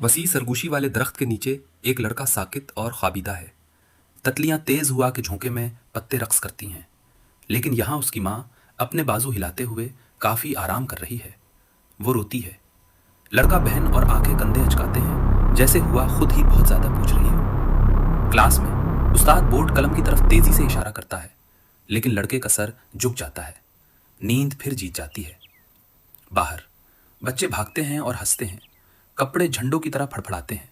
वसी सरगोशी वाले दरख्त के नीचे एक लड़का साकित और ख्वाबीदा है। तितलियां तेज हुआ के झोंके में पत्ते रक्स करती हैं, लेकिन यहाँ उसकी माँ अपने बाजू हिलाते हुए काफी आराम कर रही है। वो रोती है। लड़का बहन और आंखें कंधे अचकाते हैं, जैसे हुआ खुद ही बहुत ज्यादा पूछ रही हो। क्लास में उस्ताद बोर्ड कलम की तरफ तेजी से इशारा करता है, लेकिन लड़के का सर झुक जाता है। नींद फिर जीत जाती है। बाहर बच्चे भागते हैं और हंसते हैं, कपड़े झंडों की तरह फड़फड़ाते हैं,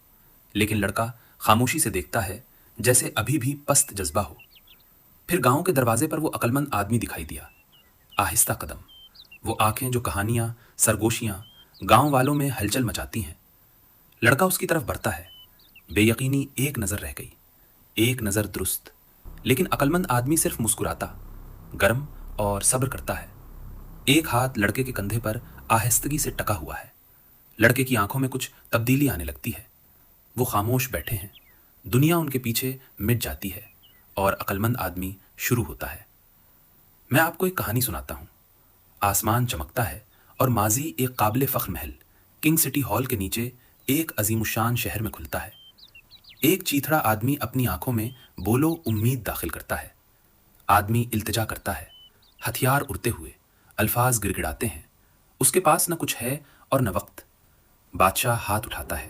लेकिन लड़का खामोशी से देखता है, जैसे अभी भी पस्त जज्बा हो। फिर गांव के दरवाजे पर वो अक्लमंद आदमी दिखाई दिया। आहिस्ता कदम, वो आंखें जो कहानियां, सरगोशियां गांव वालों में हलचल मचाती हैं। लड़का उसकी तरफ बढ़ता है। बेयकीनी एक नजर रह गई, एक नजर दुरुस्त, लेकिन अक्लमंद आदमी सिर्फ मुस्कुराता, गर्म और सब्र करता है। एक हाथ लड़के के कंधे पर आहिस्तगी से टका हुआ है। लड़के की आंखों में कुछ तब्दीली आने लगती है। वो खामोश बैठे हैं। दुनिया उनके पीछे मिट जाती है और अक्लमंद आदमी शुरू होता है। मैं आपको एक कहानी सुनाता हूँ। आसमान चमकता है और माजी एक काबिल फख्र महल किंग सिटी हॉल के नीचे एक अजीमुशान शहर में खुलता है। एक चीथड़ा आदमी अपनी आंखों में बोलो उम्मीद दाखिल करता है। आदमी इल्तिजा करता है, हथियार उड़ते हुए, अल्फाज गिड़गिड़ाते हैं। उसके पास न कुछ है और न वक्त। बादशाह हाथ उठाता है।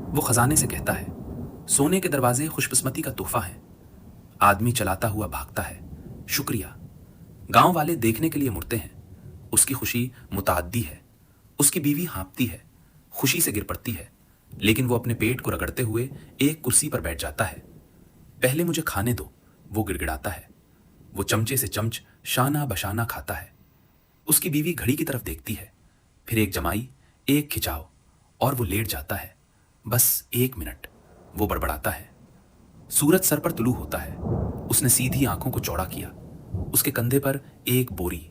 वो खजाने से कहता है, सोने के दरवाजे खुशकिस्मती का तोहफा है। आदमी चलाता हुआ भागता है, शुक्रिया। गांव वाले देखने के लिए मुड़ते हैं। उसकी खुशी मुताद्दी है। उसकी बीवी हाँपती है, खुशी से गिर पड़ती है, लेकिन वो अपने पेट को रगड़ते हुए एक कुर्सी पर बैठ जाता है। पहले मुझे खाने दो, वो गिड़गिड़ाता है। वो चमचे से चमच शाना बशाना खाता है। उसकी बीवी घड़ी की तरफ देखती है, फिर एक जमाई, एक खिंचाव, और वो लेट जाता है। बस 1 मिनट, वो बड़बड़ाता है। सूरज सर पर तुलू होता है। उसने सीधी आंखों को चौड़ा किया। उसके कंधे पर एक बोरी।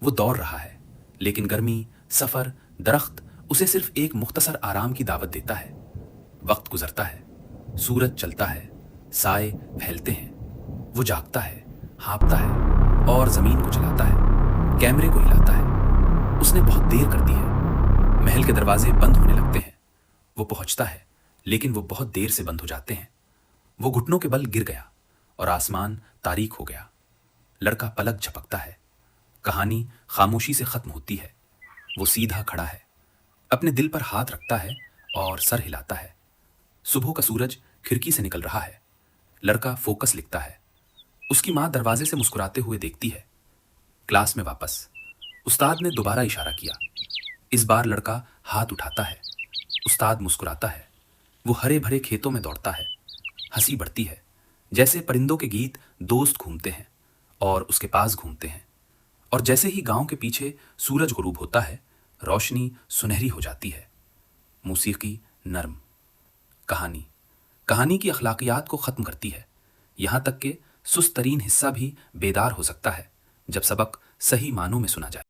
वो दौड़ रहा है, लेकिन गर्मी, सफर, दरख्त उसे सिर्फ एक मुख्तसर आराम की दावत देता है। वक्त गुजरता है, सूरज चलता है, साए फैलते हैं। वो जागता है, हाँपता है और जमीन को चलाता है, कैमरे को हिलाता है। उसने बहुत देर कर दी है। महल के दरवाजे बंद होने लगते हैं। वो पहुंचता है, लेकिन वो बहुत देर से बंद हो जाते हैं। वो घुटनों के बल गिर गया और आसमान तारीक हो गया। लड़का पलक झपकता है। कहानी खामोशी से खत्म होती है। वो सीधा खड़ा है, अपने दिल पर हाथ रखता है और सर हिलाता है। सुबह का सूरज खिड़की से निकल रहा है। लड़का फोकस लिखता है। उसकी माँ दरवाजे से मुस्कुराते हुए देखती है। क्लास में वापस उस्ताद ने दोबारा इशारा किया। इस बार लड़का हाथ उठाता है। उस्ताद मुस्कुराता है। वो हरे भरे खेतों में दौड़ता है। हंसी बढ़ती है, जैसे परिंदों के गीत दोस्त घूमते हैं और उसके पास घूमते हैं। और जैसे ही गांव के पीछे सूरज गुरूब होता है, रोशनी सुनहरी हो जाती है। मौसीकी नर्म। कहानी कहानी की अखलाकियात को ख़त्म करती है। यहाँ तक कि सुस्त तरीन हिस्सा भी बेदार हो सकता है, जब सबक सही मानों में सुना जाए।